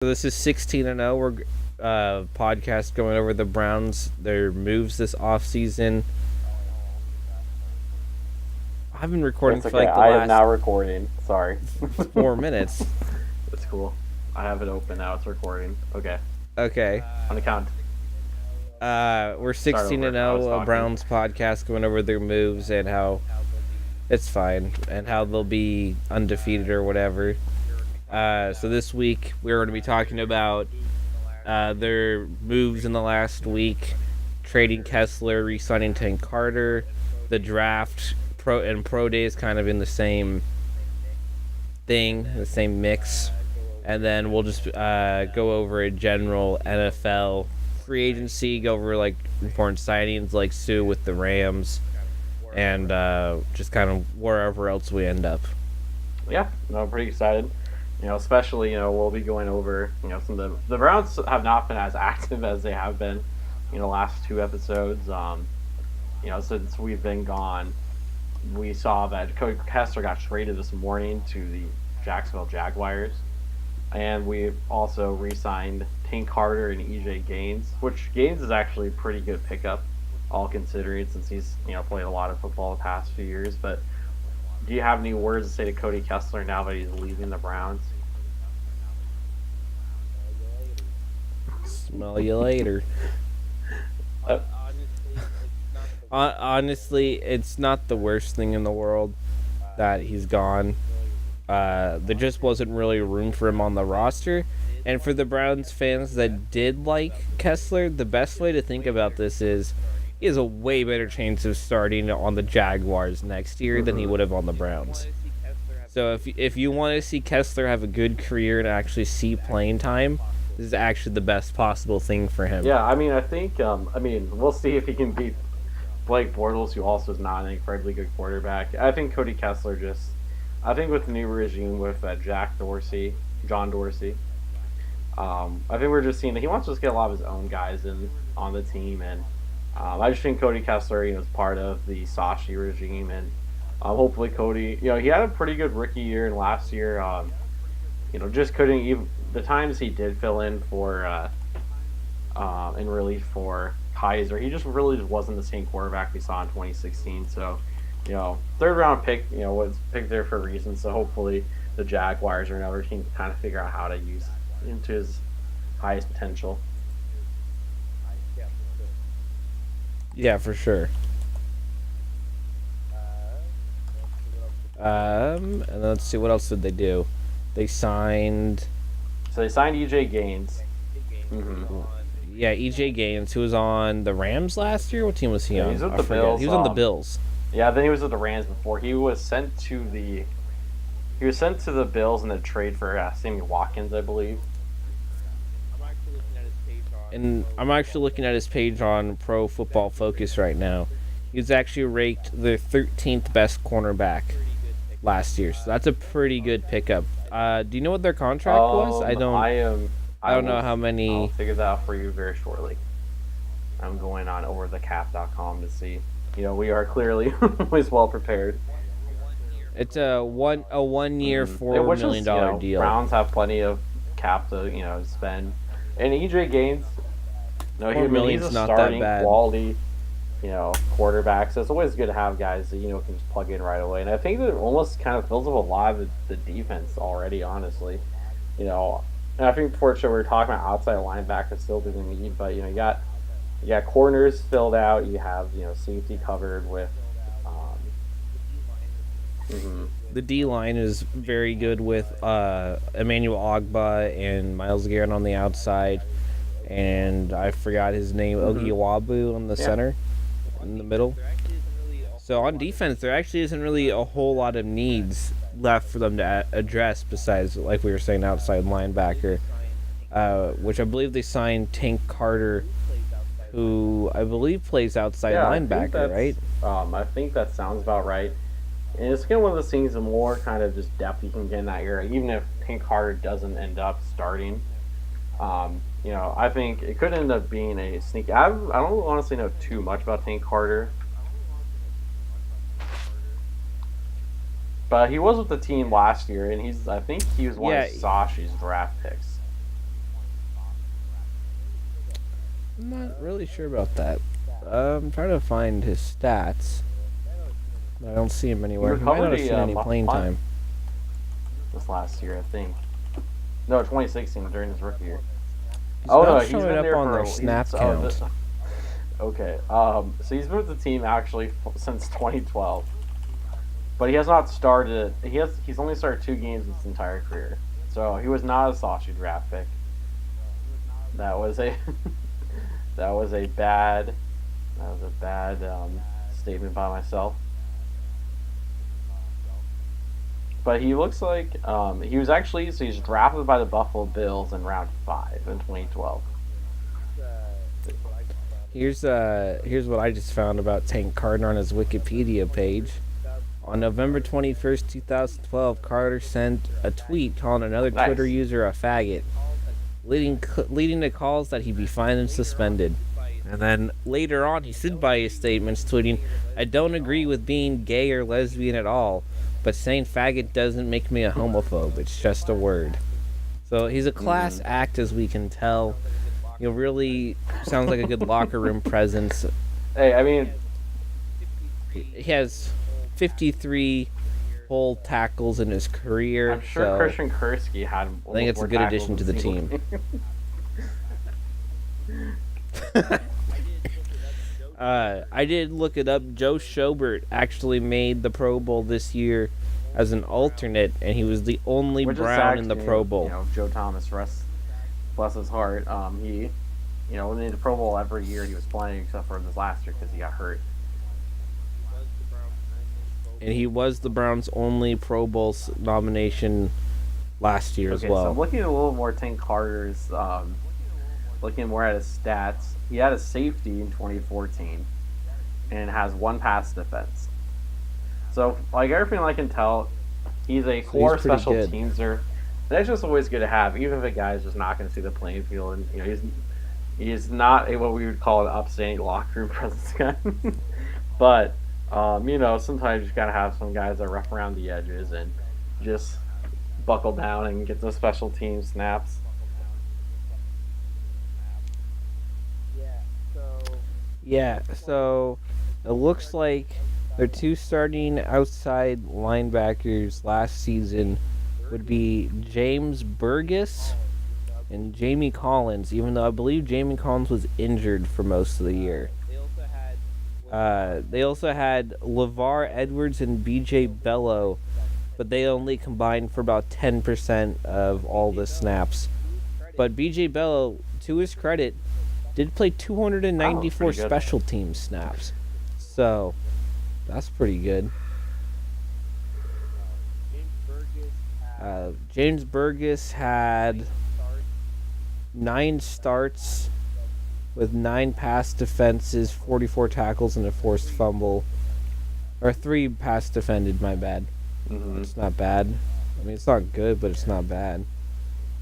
So this is 16-0. We're podcast going over the Browns, their moves this offseason. I've been recording That's for okay. like the I last am now recording. Sorry. 4 minutes. That's cool. I have it open now. It's recording. Okay. Okay. On the count. We're 16-0, a Browns podcast going over their moves and how it's fine and how they'll be undefeated or whatever. So this week we're going to be talking about their moves in the last week, trading Kessler, re-signing Tank Carter, the draft, pro days kind of in the same thing, the same mix, and then we'll just go over a general NFL free agency, go over like important signings like Sue with the Rams, and just kind of wherever else we end up. Yeah, no, I'm pretty excited. Especially, we'll be going over, some of the Browns have not been as active as they have been, last two episodes. Since we've been gone, we saw that Cody Kessler got traded this morning to the Jacksonville Jaguars. And we also re-signed Tank Carter and EJ Gaines, which Gaines is actually a pretty good pickup, all considering, since he's, played a lot of football the past few years. But do you have any words to say to Cody Kessler now that he's leaving the Browns? Smell you later. Honestly, it's not the worst thing in the world that he's gone. There just wasn't really room for him on the roster. And for the Browns fans that did like Kessler, the best way to think about this is he has a way better chance of starting on the Jaguars next year than he would have on the Browns. So if you want to see Kessler have a good career and actually see playing time, this is actually the best possible thing for him. Yeah, I think, we'll see if he can beat Blake Bortles, who also is not an incredibly good quarterback. I think Cody Kessler I think with the new regime with John Dorsey, I think we're just seeing that he wants to just get a lot of his own guys on the team, and I just think Cody Kessler, is part of the Sashi regime, and hopefully Cody, he had a pretty good rookie year, and last year, just couldn't even the times he did fill in for in relief for Kaiser, he just wasn't the same quarterback we saw in 2016. So, third round pick, was picked there for a reason. So hopefully the Jaguars or another team can kind of figure out how to use him to his highest potential. Yeah, for sure. And let's see, what else did they do? They signed EJ Gaines. Mm-hmm. Yeah, EJ Gaines, who was on the Rams last year. What team was he on? He was with the Bills. He was on the Bills. Yeah, then he was with the Rams before. He was sent to the Bills in a trade for Sammy Watkins, I believe. And I'm actually looking at his page on Pro Football Focus right now. He was actually ranked the 13th best cornerback last year, so that's a pretty good pickup. Do you know what their contract was? I don't know how many. I'll figure that out for you very shortly. I'm going on overthecap.com to see. We are clearly always well prepared. It's a 1 year $4 million deal. Browns have plenty of cap to spend, and EJ Gaines, he's a starting quality, quarterback. So it's always good to have guys that can just plug in right away. And I think that almost kind of fills up a lot of the defense already. Honestly, and I think before the show we were talking about outside linebackers still doing need, but you got corners filled out. You have safety covered with. The D line is very good with Emmanuel Ogbah and Myles Garrett on the outside, and I forgot his name, Ogiwabu on the center, in the middle. So on defense, there actually isn't really a whole lot of needs left for them to address besides, like we were saying, outside linebacker, which I believe they signed Tank Carter, who I believe plays outside linebacker, right? I think that sounds about right. And it's kind of one of those things, the more kind of just depth you can get in that area, even if Tank Carter doesn't end up starting. I think it could end up being a sneak. I don't honestly know too much about Tank Carter. But he was with the team last year, and I think he was one of Sashi's draft picks. I'm not really sure about that. I'm trying to find his stats. I don't see him anywhere. He might not have seen any playing time. This last year, I think. No, 2016 during his rookie year. He's not showing up on their snap count. Okay. So he's been with the team actually since 2012, but he has not started. He's only started 2 games his entire career. So he was not a Sashi draft pick. That was a that was a bad statement by myself. But he looks like he was actually he's drafted by the Buffalo Bills in round 5 in 2012. Here's what I just found about Tank Carter on his Wikipedia page. On November 21st, 2012, Carter sent a tweet calling another Twitter user a faggot, leading to calls that he be fined and suspended. And then later on, he stood by his statements, tweeting, "I don't agree with being gay or lesbian at all, but saying faggot doesn't make me a homophobe. It's just a word." So he's a class act, as we can tell. He really sounds like a good locker room presence. Hey, I mean, he has 53 full tackles in his career. I'm sure Christian Kursky had. I think it's a good addition to the team. I did look it up. Joe Schobert actually made the Pro Bowl this year as an alternate, and he was the only Brown in the Pro Bowl. You know, Joe Thomas, bless his heart. He, made the Pro Bowl every year he was playing, except for this last year because he got hurt. And he was the Browns' only Pro Bowl nomination last year as well. So I'm looking at a little more Tank Carter's, looking more at his stats. He had a safety in 2014 and has 1 pass defense. So, like everything I can tell, he's a core special teamser. That's just always good to have, even if a guy's just not going to see the playing field. And he's not what we would call an upstanding locker room presence guy. But sometimes you gotta have some guys that are rough around the edges and just buckle down and get those special team snaps. Yeah, so it looks like their 2 starting outside linebackers last season would be James Burgess and Jamie Collins, even though I believe Jamie Collins was injured for most of the year. They also had LeVar Edwards and B.J. Bello, but they only combined for about 10% of all the snaps. But B.J. Bello, to his credit, did play 294 special team snaps. So, that's pretty good. James Burgess had 9 starts with 9 pass defenses, 44 tackles, and a forced fumble. Or 3 pass defended, my bad. Mm-hmm. It's not bad. I mean, it's not good, but it's not bad.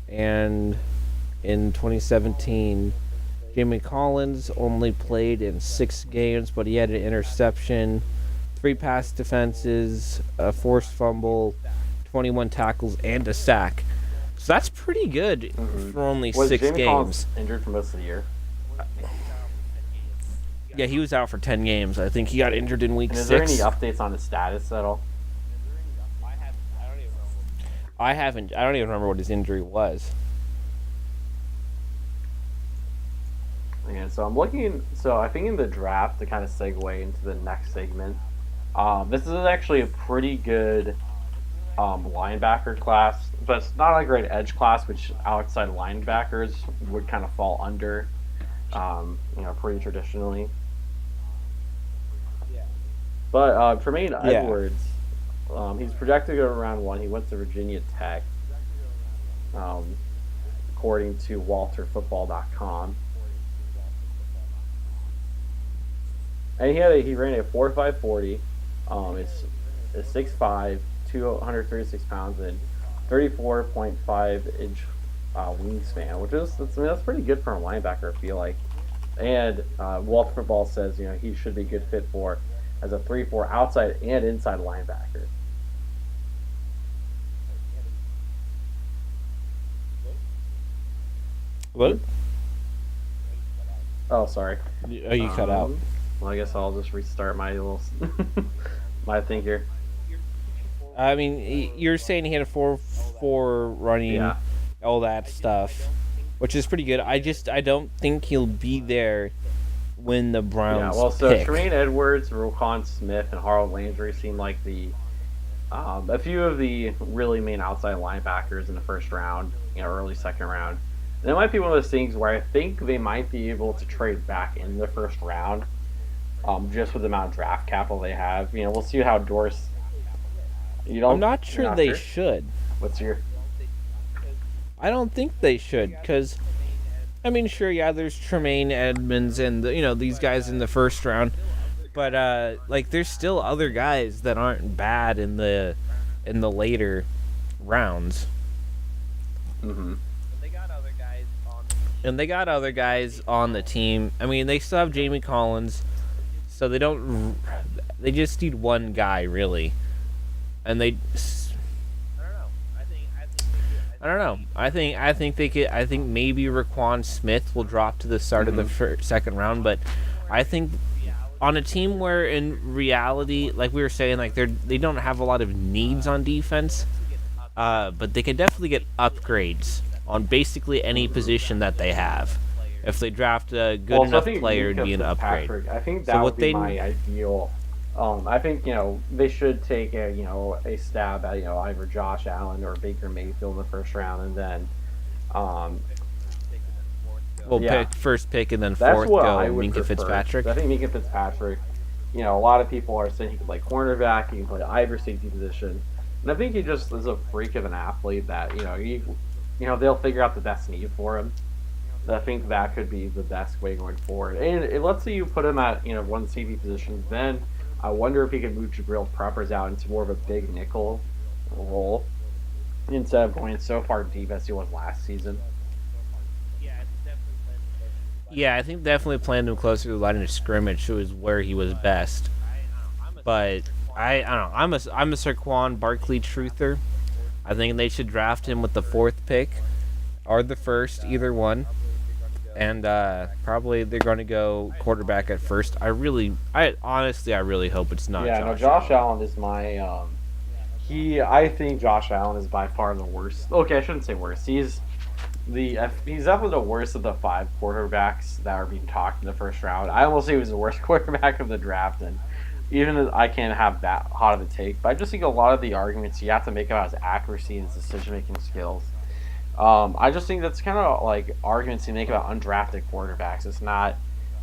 And in 2017, Jamie Collins only played in 6 games, but he had an interception, 3 pass defenses, a forced fumble, 21 tackles, and a sack. So that's pretty good for only 6 games. Jamie Collins injured for most of the year? Yeah, he was out for 10 games. I think he got injured in week 6. Is there any updates on his status at all? I haven't. I don't even remember what his injury was. Yeah, so I'm looking. So I think in the draft, to kind of segue into the next segment, this is actually a pretty good linebacker class, but it's not a great edge class, which outside linebackers would kind of fall under, pretty traditionally. But Tremaine Edwards, he's projected to go around 1. He went to Virginia Tech, according to WalterFootball.com. And he ran a 4.5 40. It's 6'5", 236 pounds, and 34.5 inch wingspan, which is that's pretty good for a linebacker, I feel like. And Walter Football says he should be a good fit for as a 3-4 outside and inside linebacker. What? Oh, sorry. Oh, you cut out. Well, I guess I'll just restart my little my thing here. I mean, you're saying he had a 4.4 running, Yeah. all that stuff, which is pretty good. I don't think he'll be there when the Browns Yeah, well, so pick. Tremaine Edwards, Roquan Smith, and Harold Landry seem like a few of the really main outside linebackers in the first round, early second round. And it might be one of those things where I think they might be able to trade back in the first round, just with the amount of draft capital they have. We'll see how Dorsey. I'm not sure they should. What's your? I don't think they should, because, I mean, sure, yeah, there's Tremaine Edmonds and these guys in the first round, but there's still other guys that aren't bad in the later rounds. Mm-hmm. And they got other guys on the team. I mean, they still have Jamie Collins, so they just need one guy really, and they. I don't know. I think they could. I think maybe Roquan Smith will drop to the start of the second round, but I think on a team where in reality, like we were saying, like they don't have a lot of needs on defense, but they can definitely get upgrades on basically any position that they have. If they draft a good enough player, it'd be an upgrade. I think that would be my ideal. I think they should take a stab at either Josh Allen or Baker Mayfield in the first round, and then pick first pick and then that's fourth what go I would Minkah prefer. Fitzpatrick. I think Minkah Fitzpatrick. A lot of people are saying he can play cornerback, he can play either safety position, and I think he just is a freak of an athlete that they'll figure out the best need for him. I think that could be the best way going forward. And let's say you put him at one safety position, then I wonder if he could move Jabril Peppers out into more of a big nickel role instead of going so far deep as he was last season. Yeah, I think definitely playing him closer to the line of scrimmage was where he was best. But I don't know. I'm a Saquon Barkley truther. I think they should draft him with the 4th pick or the 1st, either one. And probably they're going to go quarterback at first. I honestly hope it's not. Yeah, Josh Allen is my. I think Josh Allen is by far the worst. Okay, I shouldn't say worst. He's definitely the worst of the 5 quarterbacks that are being talked in the first round. I almost say he was the worst quarterback of the draft, and even as I can't have that hot of a take, but I just think a lot of the arguments you have to make about his accuracy and his decision-making skills. I just think that's kind of like arguments you make about undrafted quarterbacks. It's not,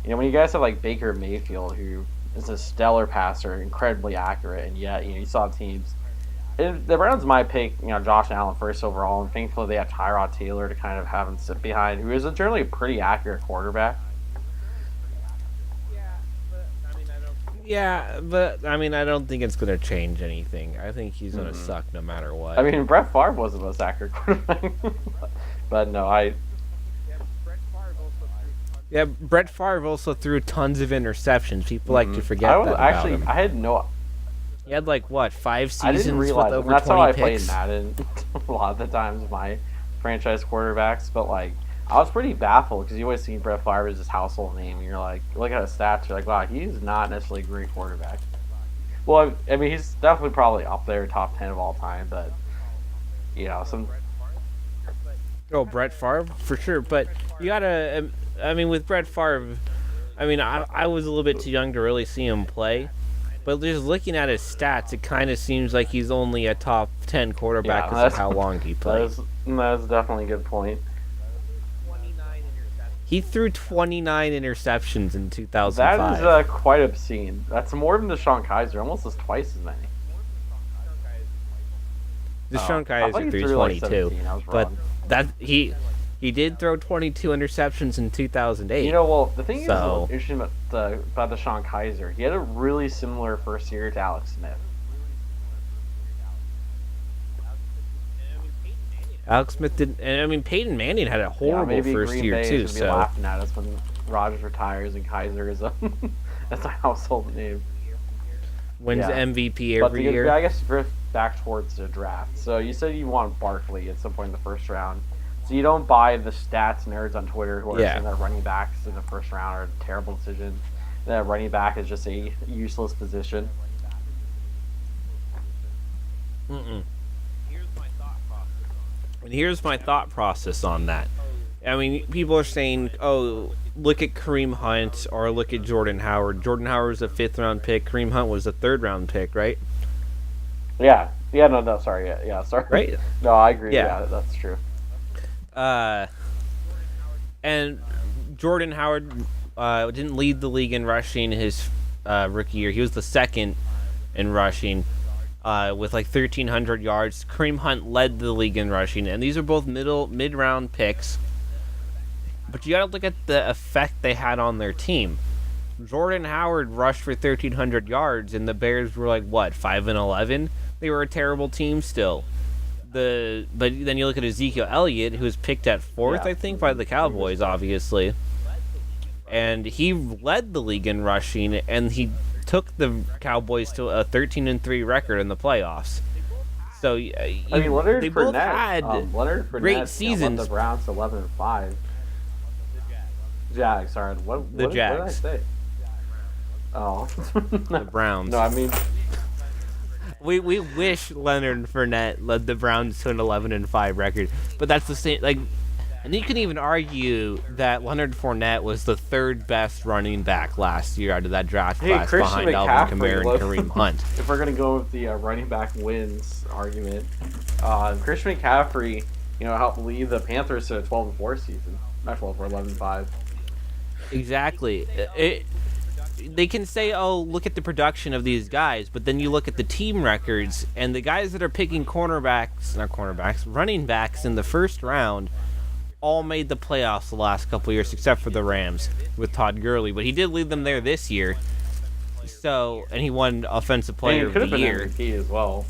when you guys have like Baker Mayfield, who is a stellar passer, incredibly accurate, and yet, you saw teams. The Browns might pick, Josh Allen first overall, and thankfully they have Tyrod Taylor to kind of have him sit behind, who is a generally pretty accurate quarterback. Yeah, but I mean, I don't think it's going to change anything. I think he's going to suck no matter what. I mean, Brett Favre was the most accurate quarterback. But no, Yeah, Brett Favre also threw tons of interceptions. People like to forget that about him. I had no... He had 5 seasons I didn't realize with over that's 20 how I picks. played Madden a lot of the times, my franchise quarterbacks, but I was pretty baffled because you always see Brett Favre as his household name, and you're like, look at his stats, you're like, wow, he's not necessarily a great quarterback. Well, I mean, he's definitely probably up there, top 10 of all time, but, some... Oh, Brett Favre, for sure, but you gotta, I mean, with Brett Favre, I mean, I was a little bit too young to really see him play, but just looking at his stats, it kind of seems like he's only a top 10 quarterback because of how long he played. That's definitely a good point. He threw 29 interceptions in 2005. That is quite obscene. That's more than DeShone Kizer, almost as twice as many. DeShone Kizer threw 22, but he did throw 22 interceptions in 2008. Well, the thing is interesting about DeShone Kizer, he had a really similar first year to Alex Smith. Alex Smith didn't, and I mean Peyton Manning had a horrible first Green year Bay too. Is gonna be laughing at us when Rodgers retires and Kizer is that's a household name. Wins MVP every year. I guess back towards the draft. So you said you want Barkley at some point in the first round. So you don't buy the stats nerds on Twitter who are saying that running backs in the first round are a terrible decision. That running back is just a useless position. And here's my thought process on that. I mean, people are saying, oh, look at Kareem Hunt or look at Jordan Howard. Jordan Howard was a 5th-round pick. Kareem Hunt was a 3rd-round pick, right? Yeah. Yeah, no, sorry. Yeah, sorry. Right? No, I agree. Yeah, that's true. And Jordan Howard didn't lead the league in rushing his rookie year. He was the 2nd in rushing with like 1,300 yards. Kareem Hunt led the league in rushing, and these are both mid-round picks. But you got to look at the effect they had on their team. Jordan Howard rushed for 1,300 yards, and the Bears were like, what, 5-11? They were a terrible team still. But then you look at Ezekiel Elliott, who was picked at 4th, I think, by the Cowboys, obviously. And he led the league in rushing, and he took the Cowboys to a 13-3 record in the playoffs. So I mean, Leonard they Fournette, both had great seasons. The Browns 11-5. Jags, sorry. What Jags. What did I say? Oh, the Browns. No, I mean, we wish Leonard Fournette led the Browns to an 11-5 record, but that's the same. Like, and you can even argue that Leonard Fournette was the 3rd best running back last year out of that draft class, behind Alvin Kamara and Kareem Hunt. If we're gonna go with the running back wins argument, Christian McCaffrey, helped lead the Panthers to a 12-4 season, not 12 or 11-5. Exactly. They can say, oh, look at the production of these guys, but then you look at the team records, and the guys that are picking running backs in the 1st round all made the playoffs the last couple years, except for the Rams with Todd Gurley, but he did lead them there this year. So, and he won Offensive Player of the Year. MVP as well.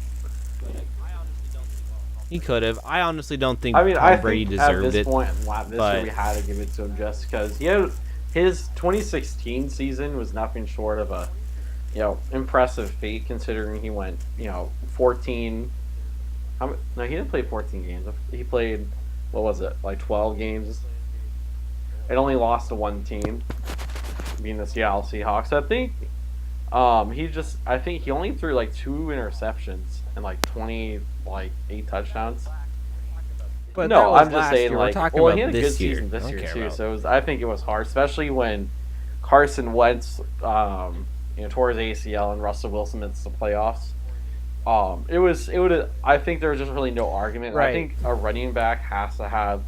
He could have. I honestly don't think Tom Brady deserved it. At this point, this year we had to give it to him just because his 2016 season was nothing short of a, impressive feat considering he went, 14. No, he didn't play 14 games. He played, what was it, like 12 games. It only lost to one team, being the Seattle Seahawks. I think he only threw like 2 interceptions and like 8 touchdowns. But no, I'm just saying, year. We're talking he about had a good season this year too. So I think it was hard, especially when Carson Wentz, tore his ACL and Russell Wilson missed the playoffs. I think there was just really no argument. Right. I think a running back has to have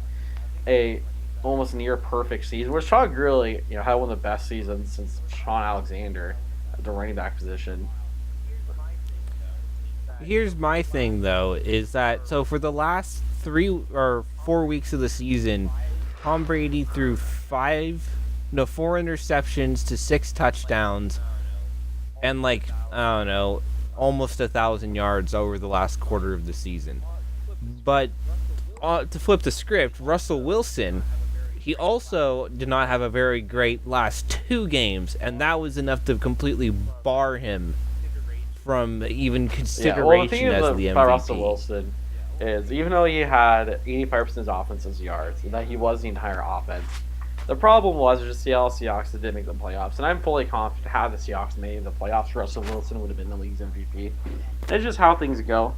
a almost near perfect season, which Todd Gurley, had one of the best seasons since Sean Alexander at the running back position. Here's my thing, though, is that for the last 3 or 4 weeks of the season, Tom Brady threw 4 interceptions to 6 touchdowns, and almost 1,000 yards over the last quarter of the season. But to flip the script, Russell Wilson, he also did not have a very great last 2 games, and that was enough to completely bar him from even consideration as the MVP. By Russell Wilson is, even though he had 85% of his offensive yards, and that he was the entire offense, the problem was just the Seattle Seahawks that didn't make the playoffs. And I'm fully confident had the Seahawks made the playoffs, Russell Wilson would have been the league's MVP. It's just how things go.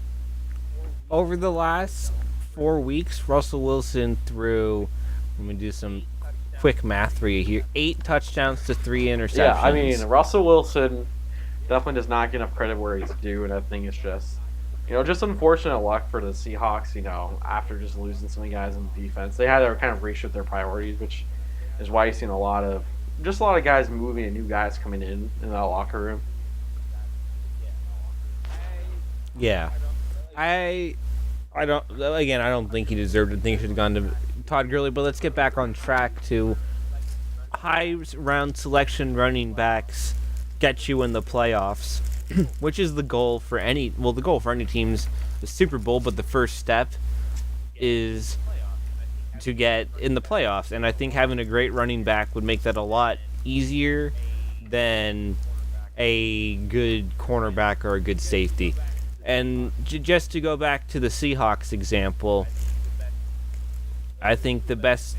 Over the last 4 weeks, Russell Wilson threw, let me do some quick math for you here, 8 touchdowns to 3 interceptions. Yeah, I mean, Russell Wilson definitely does not get enough credit where he's due, and I think it's just, just unfortunate luck for the Seahawks, after just losing so many guys on the defense. They had to kind of reshift their priorities, which is why you've seen a lot of guys moving and new guys coming in that locker room. Yeah. I don't think he deserved it. I think he should have gone to Todd Gurley, but let's get back on track to high round selection running backs get you in the playoffs, which is the goal for any team's the Super Bowl, but the first step is to get in the playoffs, and I think having a great running back would make that a lot easier than a good cornerback or a good safety. And just to go back to the Seahawks example, I think the best,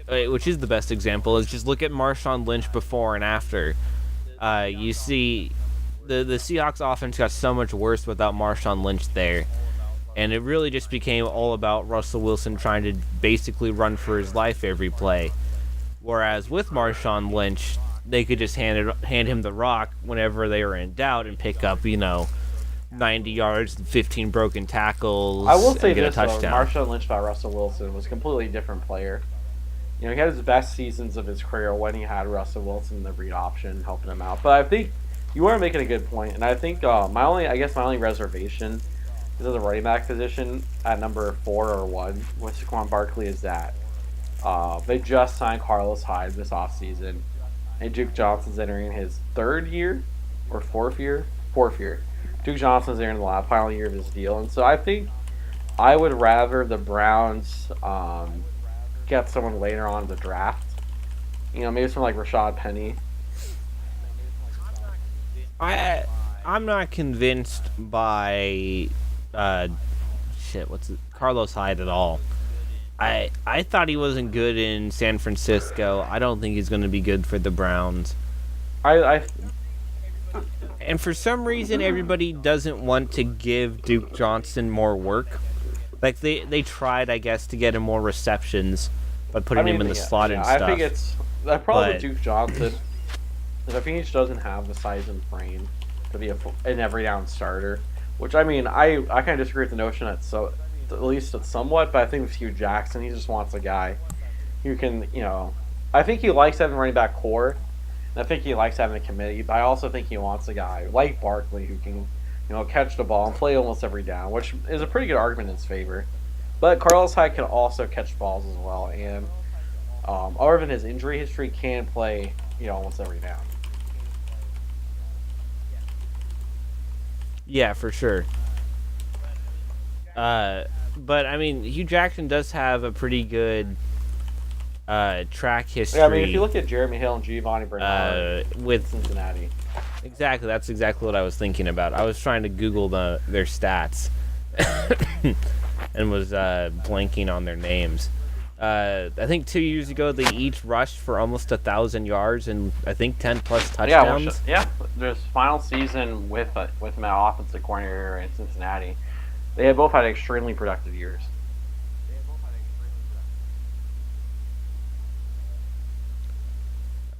which is the best example, is just look at Marshawn Lynch before and after. You see, the Seahawks offense got so much worse without Marshawn Lynch there. And it really just became all about Russell Wilson trying to basically run for his life every play. Whereas with Marshawn Lynch, they could just hand him the rock whenever they were in doubt and pick up, 90 yards and 15 broken tackles. I will say and get this, a touchdown. Marshawn Lynch by Russell Wilson was a completely different player. He had his best seasons of his career when he had Russell Wilson, the read option, helping him out. But I think you are making a good point, and I think my only reservation is at the running back position at number 4 or 1 with Saquon Barkley is that they just signed Carlos Hyde this offseason, and Duke Johnson's entering his 3rd year or 4th year. Duke Johnson's entering the final year of his deal, and so I think I would rather the Browns get someone later on in the draft. Maybe someone like Rashad Penny. I'm not convinced by Carlos Hyde at all. I thought he wasn't good in San Francisco. I don't think he's going to be good for the Browns. And for some reason, everybody doesn't want to give Duke Johnson more work. Like, they tried, I guess, to get him more receptions by putting him in the slot and stuff. I think it's the problem with Duke Johnson is I think he just doesn't have the size and frame to be an every down starter. Which, I kind of disagree with the notion that at least it's somewhat, but I think with Hugh Jackson, he just wants a guy who can, I think he likes having a running back core, and I think he likes having a committee, but I also think he wants a guy like Barkley who can, catch the ball and play almost every down, which is a pretty good argument in his favor. But Carlos Hyde can also catch balls as well, and other than his injury history, can play, almost every down. Yeah, for sure. But Hugh Jackson does have a pretty good track history. Yeah, if you look at Jeremy Hill and Giovanni Bernard with Cincinnati. Exactly, that's exactly what I was thinking about. I was trying to Google their stats and was blanking on their names. I think 2 years ago they each rushed for almost 1,000 yards and I think 10 plus touchdowns. Yeah, this final season with my offensive coordinator in Cincinnati, they both had extremely productive years.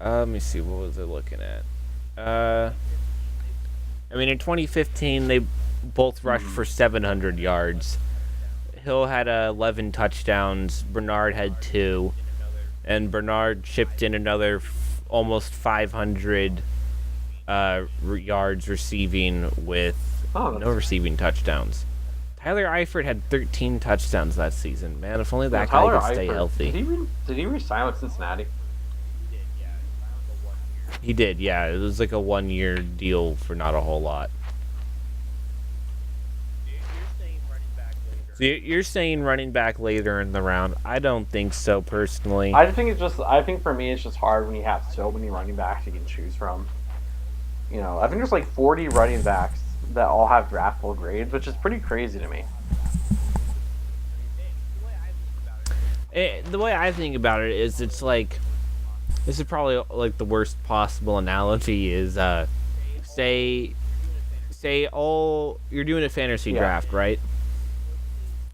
Let me see, what was I looking at? In 2015 they both rushed for 700 yards. Hill had 11 touchdowns, Bernard had 2, and Bernard chipped in another almost 500 yards receiving with no receiving touchdowns. Tyler Eifert had 13 touchdowns that season. Man, if only that guy could stay healthy. Did he re-sign with Cincinnati? He did, yeah. It was like a 1-year deal for not a whole lot. So you're saying running back later in the round? I don't think so, personally. I think for me it's just hard when you have so many running backs you can choose from. I think there's like 40 running backs that all have draftable grades, which is pretty crazy to me. The way I think about it is it's like, this is probably like the worst possible analogy is say you're doing a fantasy draft, right?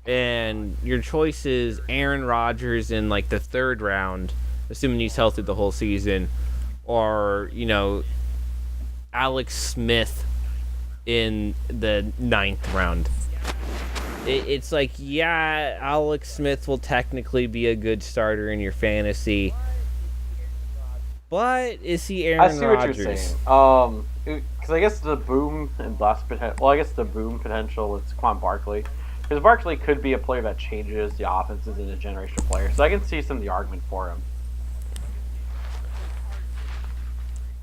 And your choice is Aaron Rodgers in like the 3rd round, assuming he's healthy the whole season, or Alex Smith in the 9th round. It's like, yeah, Alex Smith will technically be a good starter in your fantasy, but is he Aaron Rodgers? I see what you're saying. Because I guess the boom and bust potential. Well, I guess the boom potential is Saquon Barkley. Because Barkley could be a player that changes the offenses into a generational player. So I can see some of the argument for him.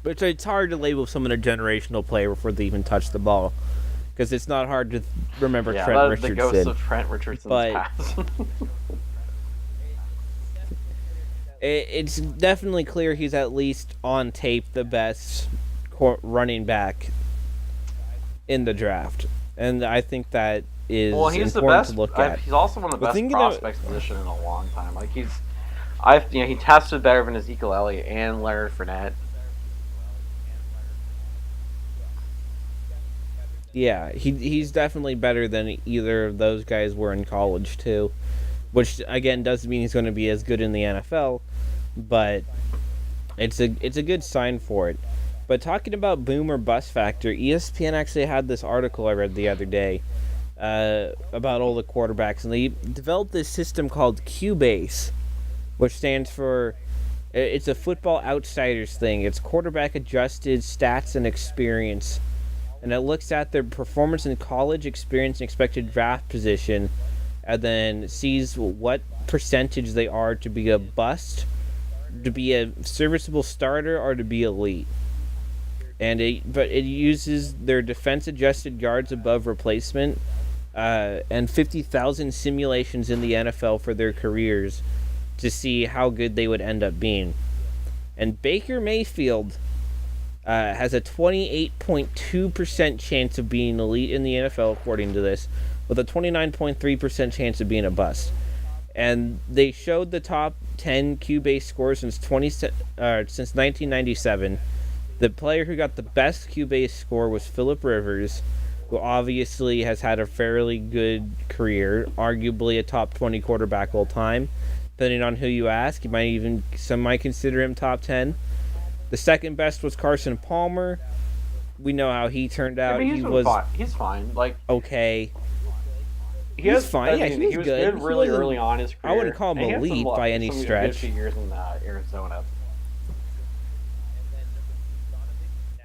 But it's hard to label someone a generational player before they even touch the ball. Because it's not hard to remember Trent Richardson. The ghost of Trent Richardson's past. It's definitely clear he's at least on tape the best running back in the draft. And I think that is he's the important best. to look at. He's also one of the best prospects position in a long time. Like he tested better than Ezekiel Elliott and Leonard Fournette. Yeah, he's definitely better than either of those guys were in college too, which again doesn't mean he's going to be as good in the NFL, but it's a good sign for it. But talking about boom or bust factor, ESPN actually had this article I read the other day about all the quarterbacks, and they developed this system called Cubase, which stands for, it's a Football Outsiders thing. It's quarterback adjusted stats and experience. And it looks at their performance in college, experience, and expected draft position, and then sees what percentage they are to be a bust, to be a serviceable starter, or to be elite. But it uses their defense-adjusted yards above replacement and 50,000 simulations in the NFL for their careers to see how good they would end up being. And Baker Mayfield has a 28.2% chance of being elite in the NFL, according to this, with a 29.3% chance of being a bust. And they showed the top 10 Cubase scores since 1997. The player who got the best Cubase score was Phillip Rivers, who obviously has had a fairly good career, arguably a top 20 quarterback all time. Depending on who you ask, some might consider him top 10. The second best was Carson Palmer. We know how he turned out. He's fine. Like, okay. He's fine. He was good really early on in his career. I wouldn't call him elite by any stretch. Few years in Arizona.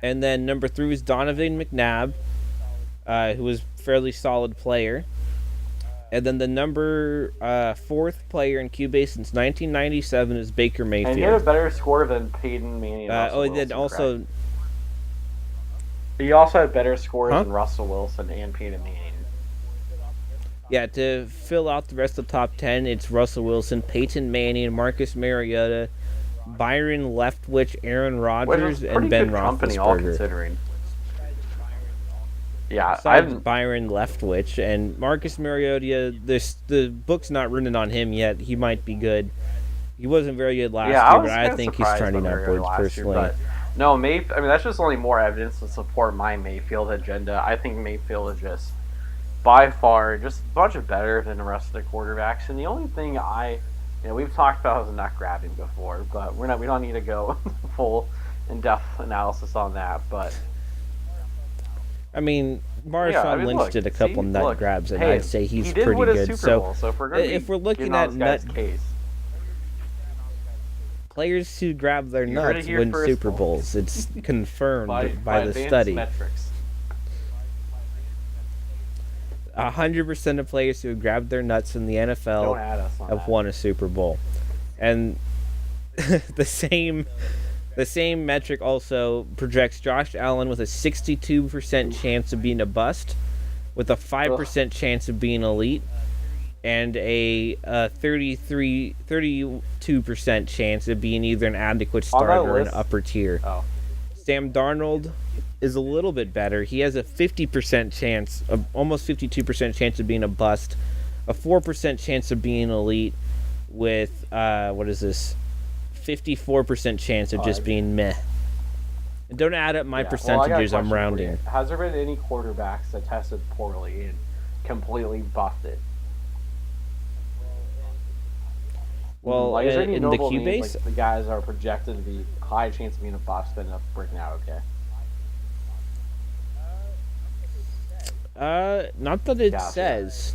And then number 3 was Donovan McNabb, who was a fairly solid player. And then the number 4th player in Cubase since 1997 is Baker Mayfield. And he had a better score than Peyton Manning. He also had better scores than Russell Wilson and Peyton Manning. Yeah, to fill out the rest of the top 10, it's Russell Wilson, Peyton Manning, Marcus Mariota, Byron Leftwich, Aaron Rodgers, and Ben Roethlisberger. All considering. Yeah, Byron Leftwich and Marcus Mariota. The book's not written on him yet. He might be good. He wasn't very good last year, but I think he's trending upwards personally. No, that's just only more evidence to support my Mayfield agenda. I think Mayfield is just by far just a bunch of better than the rest of the quarterbacks. And the only thing we've talked about is nut grabbing before, but we don't need to go full in-depth analysis on that. But I mean, Marshawn Lynch did a couple nut grabs, and I'd say he's pretty good. So if we're looking at players who grab their nuts win Super Bowls, it's confirmed by the study. Metrics. 100% of players who have grabbed their nuts in the NFL have won a Super Bowl. And the same metric also projects Josh Allen with a 62% chance of being a bust, with a 5% chance of being elite, and a 32% chance of being either an adequate starter or an upper tier. Sam Darnold is a little bit better. He has a 50% chance, almost 52% chance of being a bust, a 4% chance of being elite, with 54% chance of just being meh. And don't add up my percentages. I'm rounding. Has there been any quarterbacks that tested poorly and completely buffed it? Well, is there any in the notable Cubase, names, the guys are projected to be high chance of being a bust and breaking out okay? Not that it says.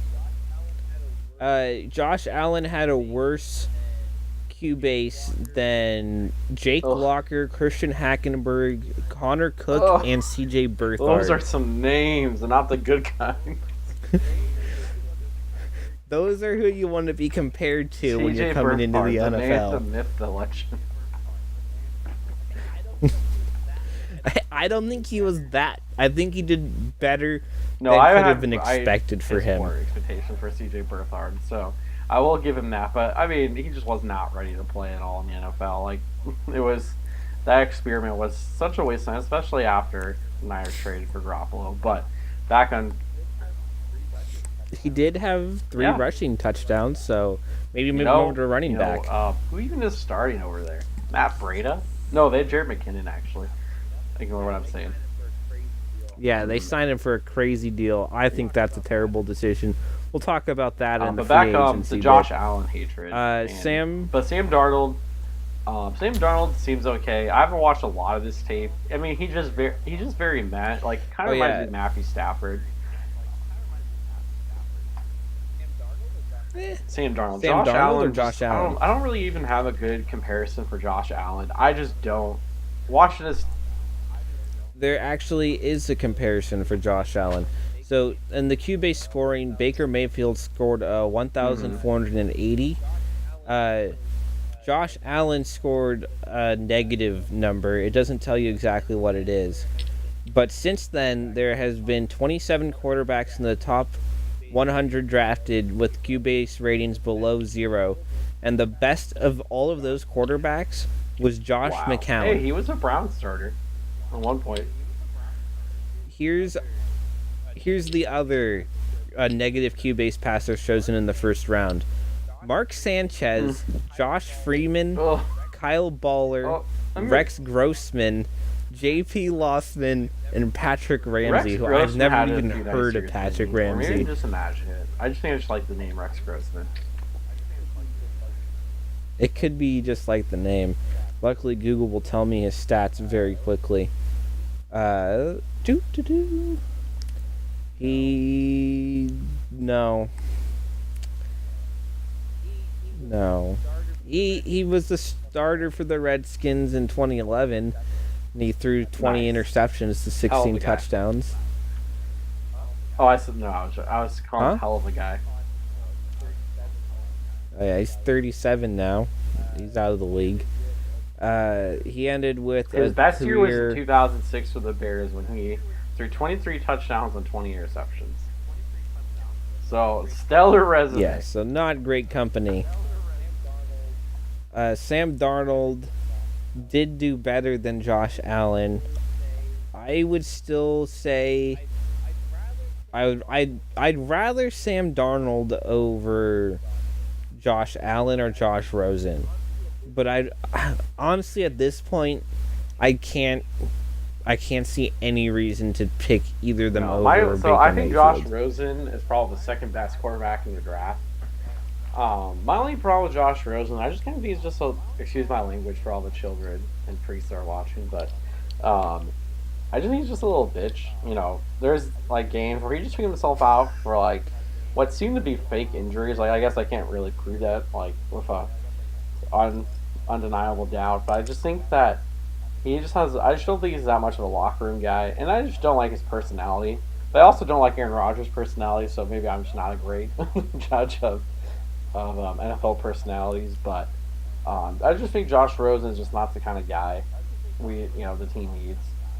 Josh Allen had a worse Cubase than Jake Locker, Christian Hackenberg, Connor Cook, and C.J. Beathard. Those are some names, and not the good kind. Those are who you want to be compared to when you're coming into the NFL. The myth, the legend. I don't think he was that. I think he did better than could have been expected for him. More expectation for C.J. Beathard, so I will give him that. But I mean, he just was not ready to play at all in the NFL. Like, that experiment was such a waste of time, especially after Niners traded for Garoppolo. But back on. he did have 3 Yeah. rushing touchdowns, so maybe move him over to running back. Who even is starting over there? Matt Breida? No, they had Jared McKinnon, actually. Ignore what I'm saying. Yeah, they signed him for a crazy deal. I think that's a terrible decision. We'll talk about that in the But free back agency to Josh bit. Allen hatred. But Sam Darnold. Sam Darnold seems okay. I haven't watched a lot of this tape. I mean, he's just very mad. Like, kind of reminds me of Matthew Stafford. Sam Darnold. Sam Josh Darnold Allen, or Josh Allen? I don't really even have a good comparison for Josh Allen. I just don't. Watching this. There actually is a comparison for Josh Allen. So in the Q-based scoring, Baker Mayfield scored 1,480. Josh Allen scored a negative number. It doesn't tell you exactly what it is. But since then, there has been 27 quarterbacks in the top 100 drafted with Q-based ratings below 0. And the best of all of those quarterbacks was Josh McCown. Hey, he was a Brown starter at one point. Here's the other negative Q-based passers chosen in the first round. Mark Sanchez, Josh Freeman, Kyle Baller, Rex Grossman, J.P. Lossman, and Patrick Ramsey, who I've never even heard of Patrick Ramsey. Maybe just imagine it. I just think I just like the name Rex Grossman. It could be just like the name. Luckily, Google will tell me his stats very quickly. No. He was the starter for the Redskins in 2011, and he threw 20 interceptions to 16 touchdowns. Oh, I said no. I was calling him hell of a guy. Oh, yeah, he's 37 now. He's out of the league. He ended with his best year was in 2006 with the Bears when he threw 23 touchdowns and 20 interceptions. So, stellar resume. Yeah, so not great company. Sam Darnold did do better than Josh Allen. I would still say I'd rather Sam Darnold over Josh Allen or Josh Rosen. But I honestly at this point I can't see any reason to pick either of them over Baker I think Mayfield. Josh Rosen is probably the second best quarterback in the draft. My only problem with Josh Rosen, I just kind of think he's just excuse my language for all the children and priests that are watching, but I just think he's just a little bitch. You know, there's like games where he just took himself out for like what seemed to be fake injuries. Like I guess I can't really prove that like with a undeniable doubt, but I just think that he just has. I just don't think he's that much of a locker room guy, and I just don't like his personality. But I also don't like Aaron Rodgers' personality, so maybe I'm just not a great judge of NFL personalities. But I just think Josh Rosen is just not the kind of guy the team needs.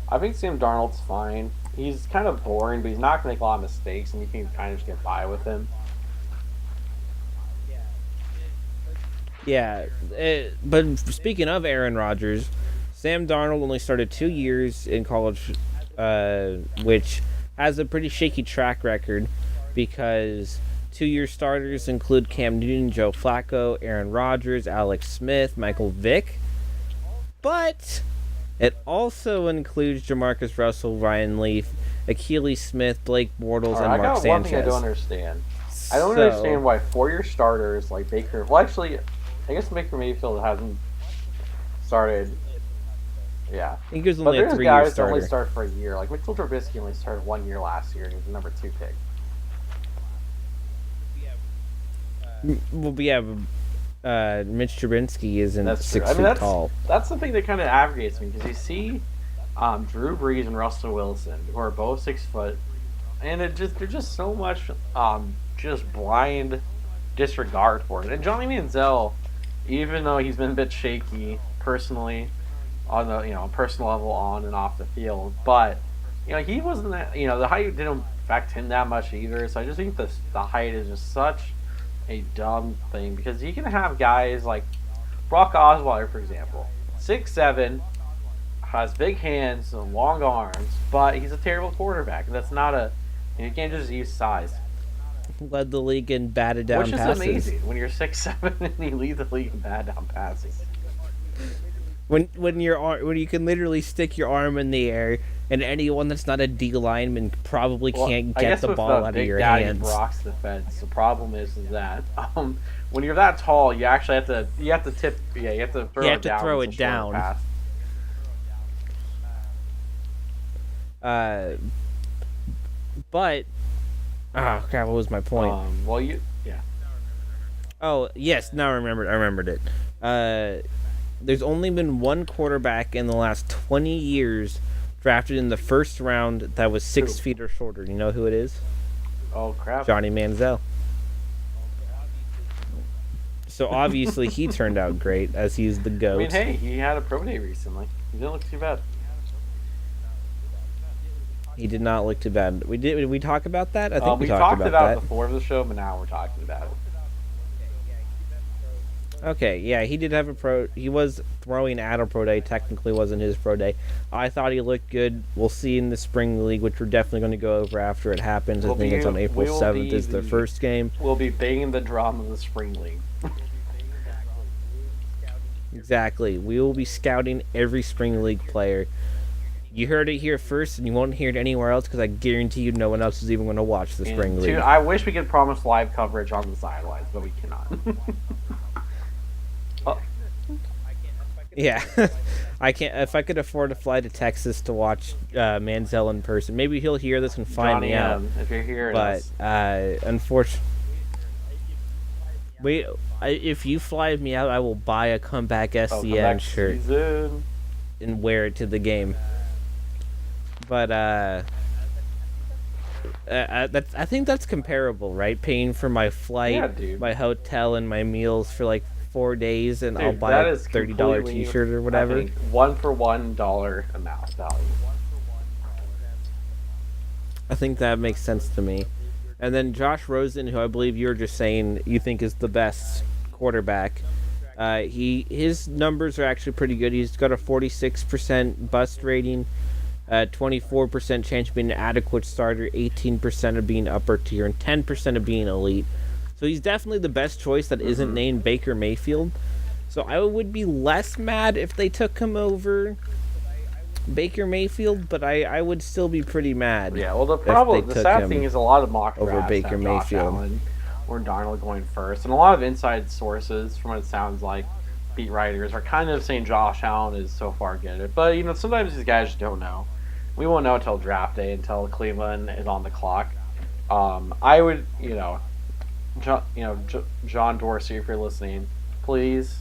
I think Sam Darnold's fine. He's kind of boring, but he's not going to make a lot of mistakes, and you can kind of just get by with him. Yeah, but speaking of Aaron Rodgers, Sam Darnold only started 2 years in college, which has a pretty shaky track record because 2-year starters include Cam Newton, Joe Flacco, Aaron Rodgers, Alex Smith, Michael Vick. But it also includes Jamarcus Russell, Ryan Leaf, Akili Smith, Blake Bortles, and Mark Sanchez. I got one thing I don't understand. I don't understand why 4-year starters like Baker... Well, actually, I guess Baker Mayfield hasn't started... Yeah. I think he was only a 3-year starter. But there's guys that only start for a year. Like, Mitchell Trubisky only started 1 year last year, and he was the number 2 pick. Well, yeah, Mitch Trubisky isn't 6 feet tall. That's the thing that kind of aggravates me, because you see Drew Brees and Russell Wilson, who are both 6 foot, and they're just so much just blind disregard for it. And Johnny Manziel, even though he's been a bit shaky personally, on the personal level on and off the field, but he wasn't that the height didn't affect him that much either. So I just think the height is just such a dumb thing, because you can have guys like Brock Osweiler, for example, 6'7", has big hands and long arms, but he's a terrible quarterback. That's not you can't just use size. led the league in batted down Which is passes. amazing when you're 6'7" and you lead the league in batted down passes. When you can literally stick your arm in the air, and anyone that's not a D lineman probably can't get the ball out of your hands. Brock's defense, the problem is that when you're that tall, you actually have to tip. Yeah, you have to throw it down. Throw it down. But oh crap, what was my point? Oh yes, now I remembered it. There's only been one quarterback in the last 20 years drafted in the first round that was 6 feet or shorter. You know who it is? Oh crap! Johnny Manziel. So obviously he turned out great, as he's the GOAT. I mean, hey, he had a pro day recently. He didn't look too bad. He did not look too bad. Did we talk about that? I think we talked about it before the show, but now we're talking about it. Okay, yeah, he did have a pro. He was throwing at a pro day. Technically, wasn't his pro day. I thought he looked good. We'll see in the spring league, which we're definitely going to go over after it happens. I think it's on April 7th. Is the first game. We'll be banging the drum of the spring league. Exactly. We will be scouting every spring league player. You heard it here first, and you won't hear it anywhere else because I guarantee you no one else is even going to watch the spring league. I wish we could promise live coverage on the sidelines, but we cannot. Yeah, I can't. If I could afford to fly to Texas to watch Manziel in person, maybe he'll hear this and find me out. If you're hearing us. Unfortunately, if you fly me out, I will buy a comeback SCN shirt and wear it to the game. But I think that's comparable, right? Paying for my flight, my hotel, and my meals for like 4 days, and I'll buy a $30 T-shirt or whatever. I think $1 amount value. I think that makes sense to me. And then Josh Rosen, who I believe you were just saying you think is the best quarterback, his numbers are actually pretty good. He's got a 46% bust rating, 24% chance of being an adequate starter, 18% of being upper tier, and 10% of being elite. So he's definitely the best choice that isn't named Baker Mayfield. So I would be less mad if they took him over Baker Mayfield, but I would still be pretty mad. Yeah, well, the sad thing is a lot of mock drafts over Baker Mayfield Allen or Darnold going first, and a lot of inside sources, from what it sounds like, beat writers are kind of saying Josh Allen is so far good. But sometimes these guys just don't know. We won't know until draft day, until Cleveland is on the clock. I would, John Dorsey, if you're listening, please,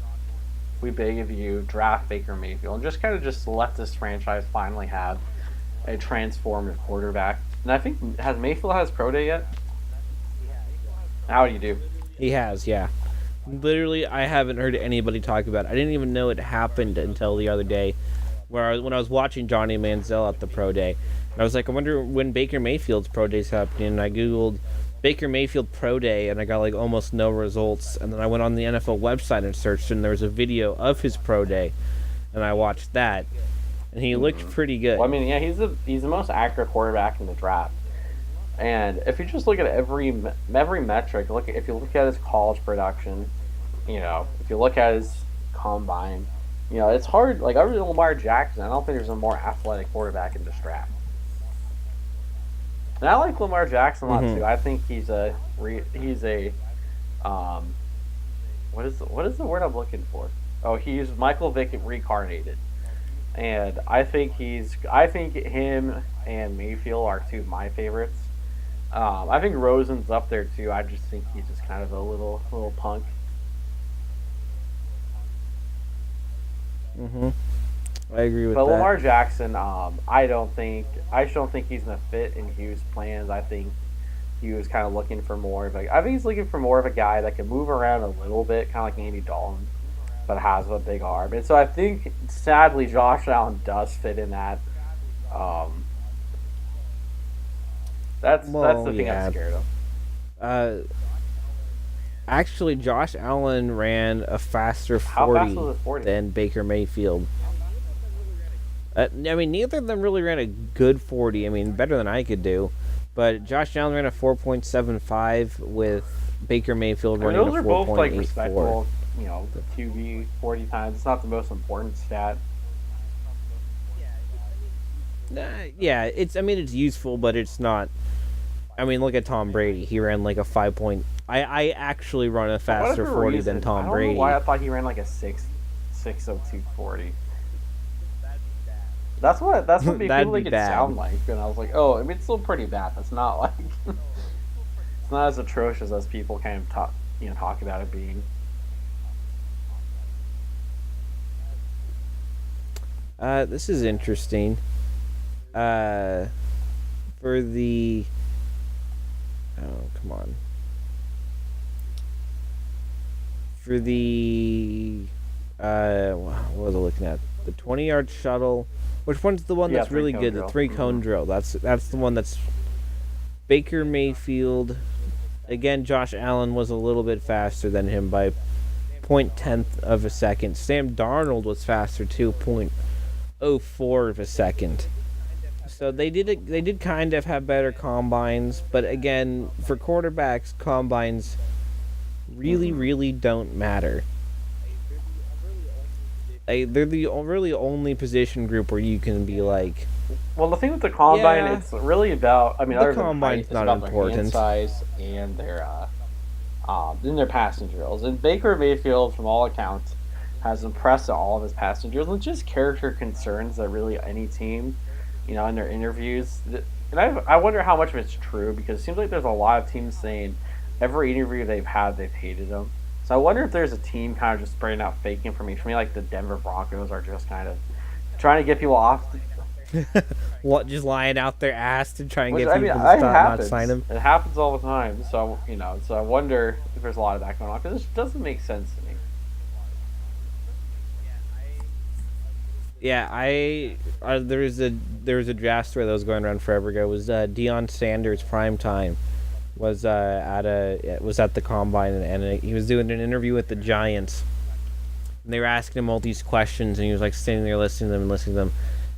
we beg of you, draft Baker Mayfield and just let this franchise finally have a transformative quarterback. And I think, has Mayfield had his pro day yet? How do you do? He has, yeah. Literally, I haven't heard anybody talk about it. I didn't even know it happened until the other day, when I was watching Johnny Manziel at the pro day. And I was like, I wonder when Baker Mayfield's pro day's happening. And I googled Baker Mayfield pro day, and I got like almost no results. And then I went on the NFL website and searched, and there was a video of his pro day, and I watched that, and he looked pretty good. Well, I mean, yeah, he's the most accurate quarterback in the draft. And if you just look at every metric, if you look at his college production, if you look at his combine, it's hard. Like, other than Lamar Jackson, I don't think there's a more athletic quarterback in this draft. And I like Lamar Jackson a lot too. I think he's a what is the word I'm looking for? Oh, he's Michael Vick reincarnated. And I think him and Mayfield are two of my favorites. I think Rosen's up there too. I just think he's just kind of a little punk. I agree with that. But Lamar Jackson, I just don't think he's gonna fit in Hugh's plans. I think he was kind of looking for more of a guy that can move around a little bit, kind of like Andy Dalton, but has a big arm. And so I think, sadly, Josh Allen does fit in that. That's the thing I'm scared of. Actually, Josh Allen ran a faster 40 than Baker Mayfield. I mean, neither of them really ran a good 40. I mean, better than I could do. But Josh Allen ran a 4.75 with Baker Mayfield running a 4.84. Those are both like respectable, QB 40 times. It's not the most important stat. Yeah, it's useful, but it's not. Look at Tom Brady. He ran like a 5 point. I actually run a faster 40 than Tom Brady. I don't know why I thought he ran like a 6.02 40. That's what people make it sound like, and I was like, oh, it's still pretty bad. That's not like it's not as atrocious as people kind of talk about it being. This is interesting. For the come on. For the what was I looking at? The 20-yard shuttle. Which one's the one that's really good? The 3-cone drill. That's the one that's Baker Mayfield. Again, Josh Allen was a little bit faster than him by 0.10 of a second. Sam Darnold was faster too, 0.04 of a second. So they did kind of have better combines, but again, for quarterbacks, combines really don't matter. They're the really only position group where you can be like. Well, the thing with the combine, it's really about. The combine's not important. Their hand size and their passing drills. And Baker Mayfield, from all accounts, has impressed at all of his passing drills. And just character concerns that really any team, in their interviews. And I wonder how much of it's true, because it seems like there's a lot of teams saying every interview they've had, they've hated him. So I wonder if there's a team kind of just spreading out fake information. Maybe like the Denver Broncos are just kind of trying to get people off. What, just lying out their ass to try and get people to stop not sign them? It happens all the time. So so I wonder if there's a lot of that going on, because it doesn't make sense to me. Yeah, there was a draft story that was going around forever ago. It was Deion Sanders prime time was at the combine, and he was doing an interview with the Giants, and they were asking him all these questions, and he was like standing there listening to them,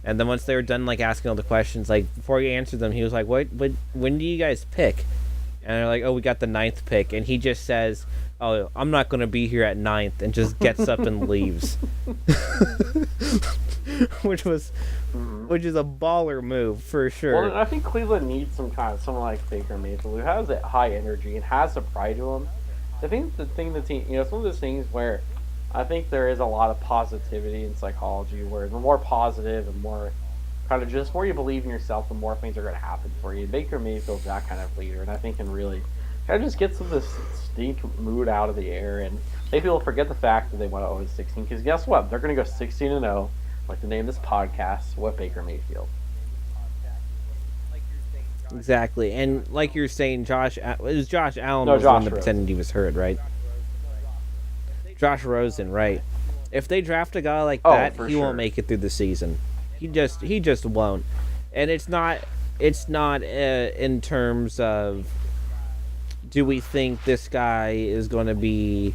and then once they were done like asking all the questions, like before he answered them, he was like, "What? When do you guys pick?" And they're like, "Oh, we got the 9th pick," and he just says, "Oh, I'm not gonna be here at 9th," and just gets up and leaves. which is a baller move for sure. Well, I think Cleveland needs someone like Baker Mayfield, who has that high energy and has a pride to him. I think the thing the team, it's one of those things where I think there is a lot of positivity in psychology, where the more positive and more kind of just more you believe in yourself, the more things are going to happen for you. Baker Mayfield's that kind of leader, and I think can really kind of just get some of this stink mood out of the air, and maybe we'll forget the fact that they went 0-16, because guess what? They're going to go 16-0. Like the name of this podcast, with Baker Mayfield. Exactly, and like you're saying, Josh Allen was the one that pretended he was hurt, right? Josh Rosen, right? If they draft a guy like that, he won't make it through the season. He just won't. And it's not in terms of, do we think this guy is going to be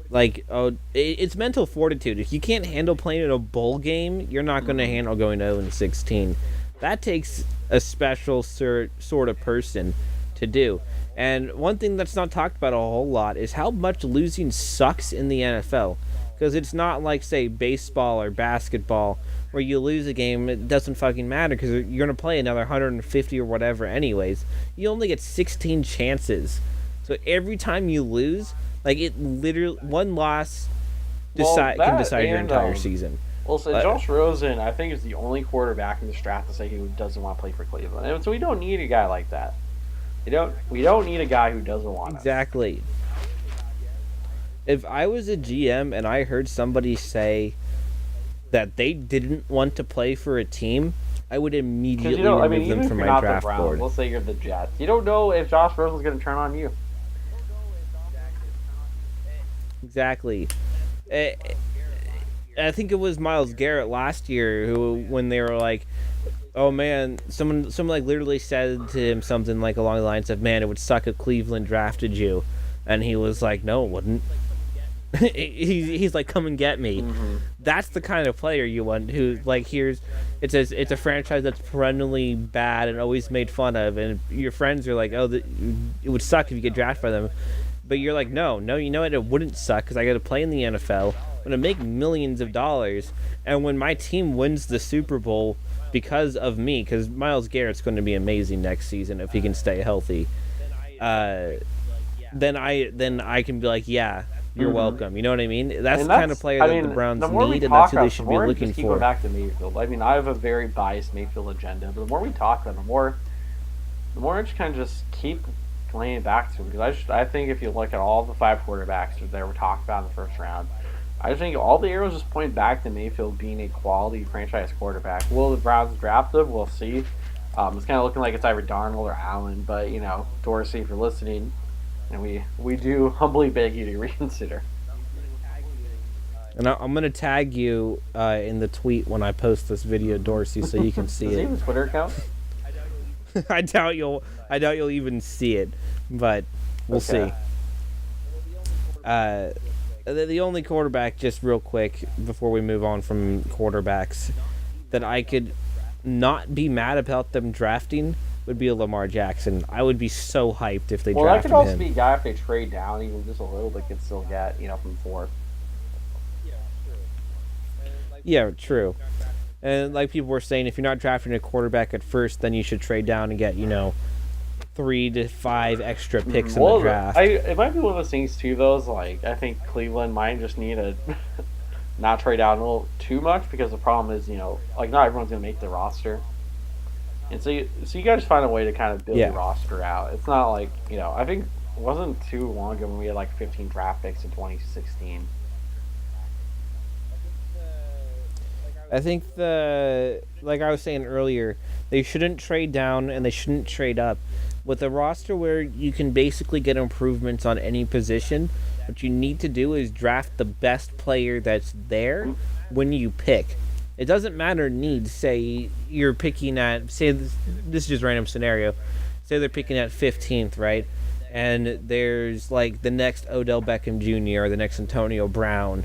like, it's mental fortitude. If you can't handle playing in a bowl game, you're not going to handle going 0-16. That takes a special sort of person to do. And one thing that's not talked about a whole lot is how much losing sucks in the NFL. Because it's not like, say, baseball or basketball, where you lose a game, it doesn't fucking matter, because you're going to play another 150 or whatever anyways. You only get 16 chances. So every time you lose, like, it literally, one loss can decide your entire season. Well, so Josh Rosen, I think, is the only quarterback in this draft to say he doesn't want to play for Cleveland. And so we don't need a guy like that. We don't need a guy who doesn't want to. Exactly. If I was a GM and I heard somebody say that they didn't want to play for a team, I would immediately remove them from my draft board. Let's say you're the Jets. You don't know if Josh Rosen's going to turn on you. Exactly. I think it was Myles Garrett last year when they were like, oh man, someone like literally said to him something like along the lines of, man, it would suck if Cleveland drafted you. And he was like, no, it wouldn't. he's like, come and get me. Mm-hmm. That's the kind of player you want. Who like it's a franchise that's perennially bad and always made fun of, and your friends are like, oh, it would suck if you get drafted by them, but you're like, no, you know what? It wouldn't suck because I got to play in the NFL. I'm gonna make millions of dollars, and when my team wins the Super Bowl because of me, because Myles Garrett's going to be amazing next season if he can stay healthy. Then I can be like, yeah, you're welcome. You know what I mean? That's the kind of player that the Browns need, and that's who they should be looking for. Going back to Mayfield, I mean, I have a very biased Mayfield agenda, but the more we talk about it, the more I just kind of just keep laying it back to him, because I think if you look at all the 5 quarterbacks that were talked about in the first round, I think all the arrows just point back to Mayfield being a quality franchise quarterback. Will the Browns draft him? We'll see. It's kind of looking like it's either Darnold or Allen, but Dorsey, if you're listening, and we do humbly beg you to reconsider. And I'm gonna tag you in the tweet when I post this video, Dorsey, so you can see Does it. he have a Twitter account? I doubt you'll even see it, but we'll see. The only quarterback, just real quick before we move on from quarterbacks, that I could not be mad about them drafting would be a Lamar Jackson. I would be so hyped if they drafted him. Well, that could also be a guy if they trade down even just a little bit, could still get from 4th. Yeah, true. And like people were saying, if you're not drafting a quarterback at first, then you should trade down and get 3 to 5 extra picks in the draft. It might be one of those things too, though. Is like I think Cleveland might just need to not trade down a little too much, because the problem is not everyone's gonna make the roster, and so you got to find a way to kind of build your roster out. It's not like I think it wasn't too long ago when we had like 15 draft picks in 2016. I think like I was saying earlier, they shouldn't trade down and they shouldn't trade up. With a roster where you can basically get improvements on any position, what you need to do is draft the best player that's there when you pick. It doesn't matter needs. Say you're picking at, say this is just a random scenario. Say they're picking at 15th, right? And there's like the next Odell Beckham Jr. or the next Antonio Brown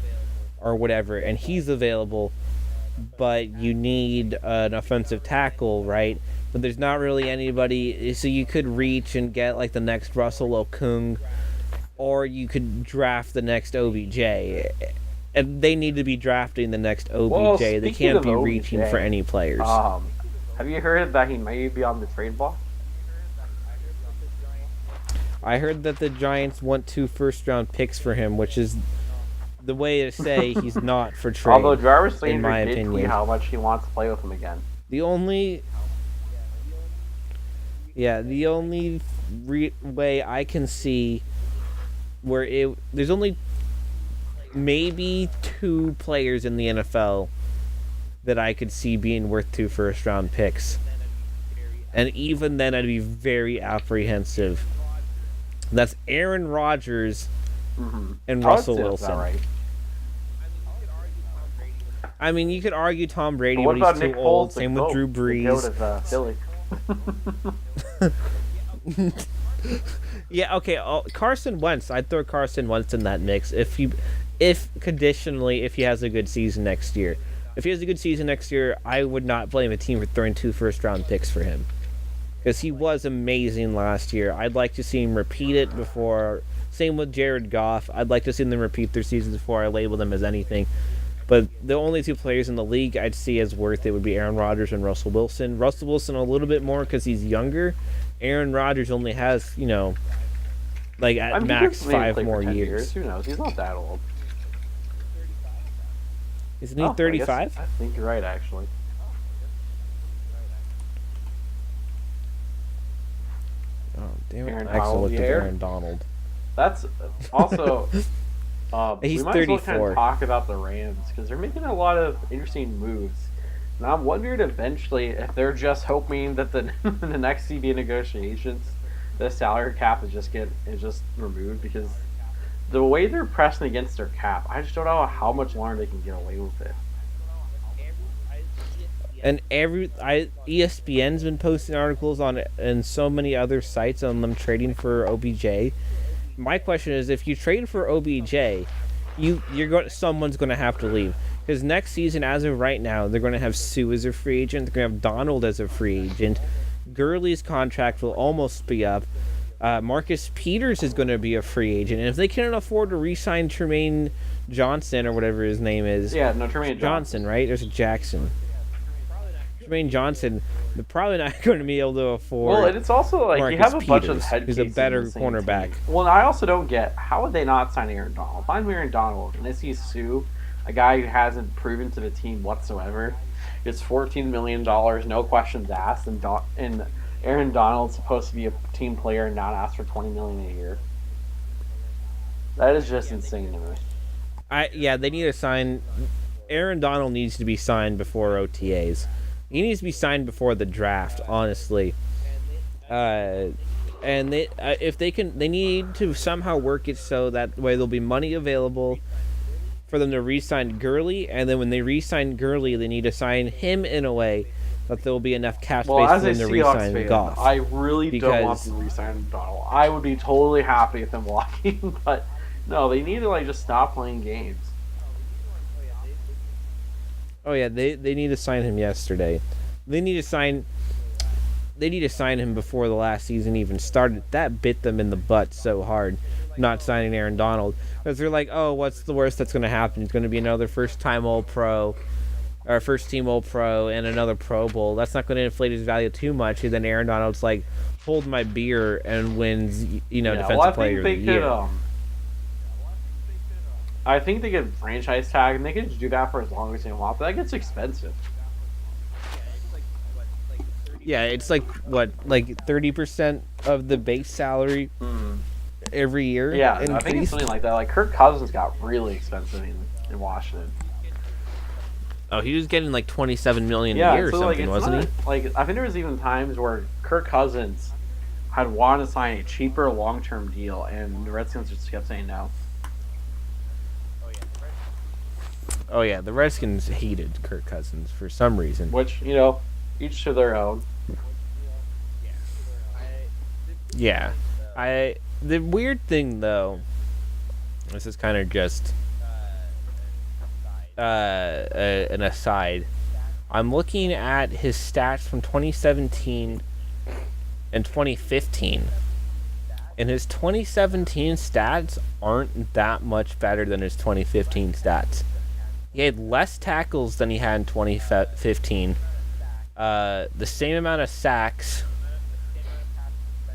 or whatever, and he's available, but you need an offensive tackle, right? But there's not really anybody, so you could reach and get like the next Russell Okung, or you could draft the next OBJ. And they need to be drafting the next OBJ. Well, they can't be reaching for any players. Have you heard that he may be on the trade block? I heard that the Giants want 2 first-round picks for him, which is the way to say he's not for trade. Although Jarvis Landry did tweet how much he wants to play with him again. The only way I can see where there's only maybe 2 players in the NFL that I could see being worth 2 first-round picks. And even then, I'd be very apprehensive. That's Aaron Rodgers and Russell Wilson. Right. I mean, you could argue Tom Brady, but he's too old. Same with Drew Brees. Yeah, okay. Carson Wentz. I'd throw Carson Wentz in that mix if conditionally, if he has a good season next year. If he has a good season next year, I would not blame a team for throwing 2 first-round picks for him, because he was amazing last year. I'd like to see him repeat it before. Same with Jared Goff. I'd like to see them repeat their seasons before I label them as anything. But the only 2 players in the league I'd see as worth it would be Aaron Rodgers and Russell Wilson. Russell Wilson a little bit more because he's younger. Aaron Rodgers only has, like at max 5 more years. Who knows? He's not that old. Isn't he 35? I think you're right, actually. Oh, damn it. I actually looked at Aaron Donald. That's also... He's we might 34. as well kind of talk about the Rams, because they're making a lot of interesting moves. And I'm wondering eventually if they're just hoping that the next CBA negotiations, the salary cap is just removed, because the way they're pressing against their cap, I just don't know how much longer they can get away with it. And ESPN's been posting articles on it, and so many other sites on them trading for OBJ. My question is, if you trade for OBJ, someone's going to have to leave. Because next season, as of right now, they're going to have Sue as a free agent. They're going to have Donald as a free agent. Gurley's contract will almost be up. Marcus Peters is going to be a free agent. And if they can't afford to re-sign Tremaine Johnson or whatever his name is. Yeah, no, Tremaine Johnson, right? There's a Jackson. Tremaine Johnson, they're probably not going to be able to afford. Well, and it's also like Marcus you have a Peters, bunch of head who's a better cornerback. Team. Well, I also don't get how would they not sign Aaron Donald? If I'm Aaron Donald and I see Sue, a guy who hasn't proven to the team whatsoever, gets $14 million, no questions asked, and Aaron Donald's supposed to be a team player and not ask for $20 million a year. That is just insane to me. They need to sign. Aaron Donald needs to be signed before OTAs. He needs to be signed before the draft, honestly. And if they can, they need to somehow work it so that way there'll be money available for them to re-sign Gurley, and then when they re-sign Gurley, they need to sign him in a way that there will be enough cap space for them to re-sign Goff. I really don't want to re-sign Donald. I would be totally happy with him walking, but no, they need to just stop playing games. Oh yeah, they need to sign him yesterday. They need to sign him before the last season even started. That bit them in the butt so hard, not signing Aaron Donald, because they're like, oh, what's the worst that's going to happen? It's going to be another first-team All-Pro, and another Pro Bowl. That's not going to inflate his value too much. And then Aaron Donald's like, hold my beer and wins, Defensive Player of the Year. I think they could franchise tag, and they could do that for as long as they want, but that gets expensive. Yeah, it's like 30% of the base salary every year. Yeah, I think it's something like that. Like Kirk Cousins got really expensive in Washington. Oh, he was getting like $27 million a year or something, wasn't he? Like I think there was even times where Kirk Cousins had wanted to sign a cheaper long-term deal, and the Redskins just kept saying no. Oh yeah, the Redskins hated Kirk Cousins for some reason. Which, each to their own. Yeah. The weird thing though, this is kind of just an aside. I'm looking at his stats from 2017 and 2015. And his 2017 stats aren't that much better than his 2015 stats. He had less tackles than he had in 2015. The same amount of sacks.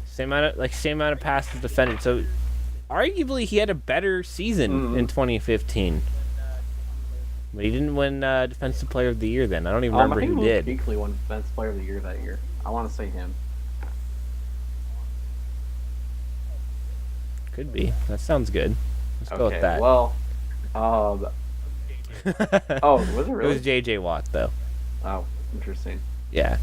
Same amount of passes defended. So, arguably, he had a better season in 2015. But he didn't win Defensive Player of the Year then. I don't even remember who did. Luke Kuechly won Defensive Player of the Year that year. I want to say him. Could be. That sounds good. Let's go with that. Well, was it really? It was J.J. Watt, though. Oh, interesting. Yeah.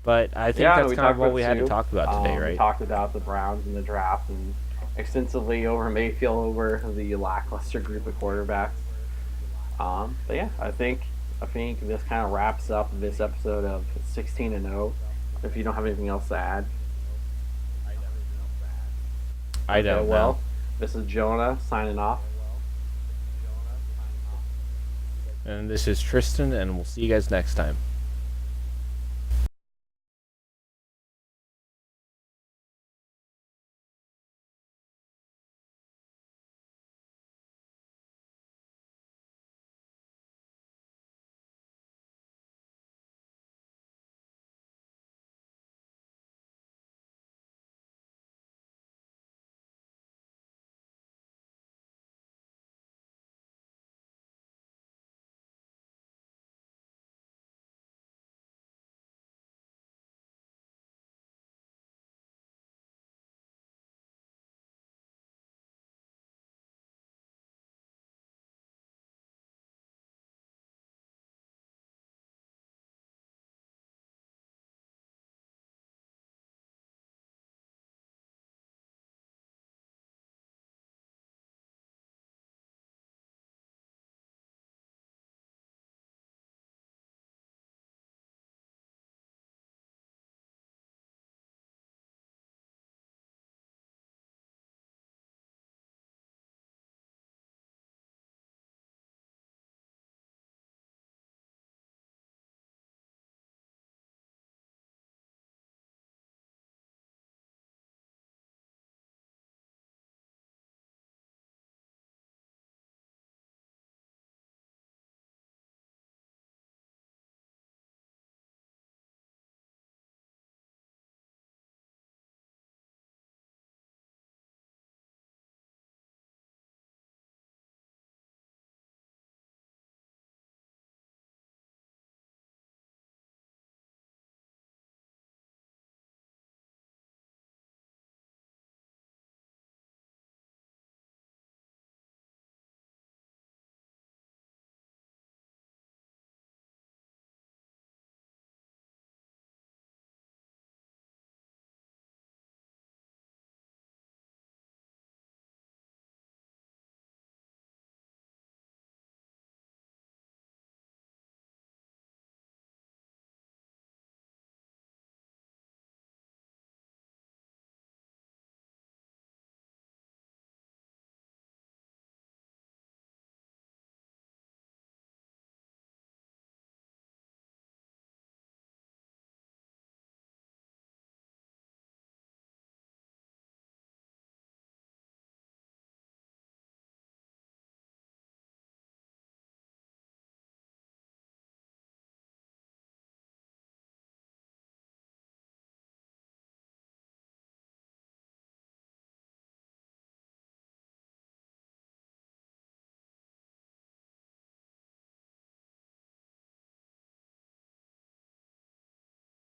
But I think that's kind of what we had to talk about today, right? We talked about the Browns and the draft and extensively over Mayfield, over the lackluster group of quarterbacks. But yeah, I think this kind of wraps up this episode of 16-0. If you don't have anything else to add. I don't know. Well, this is Jonah signing off. And this is Tristan, and we'll see you guys next time.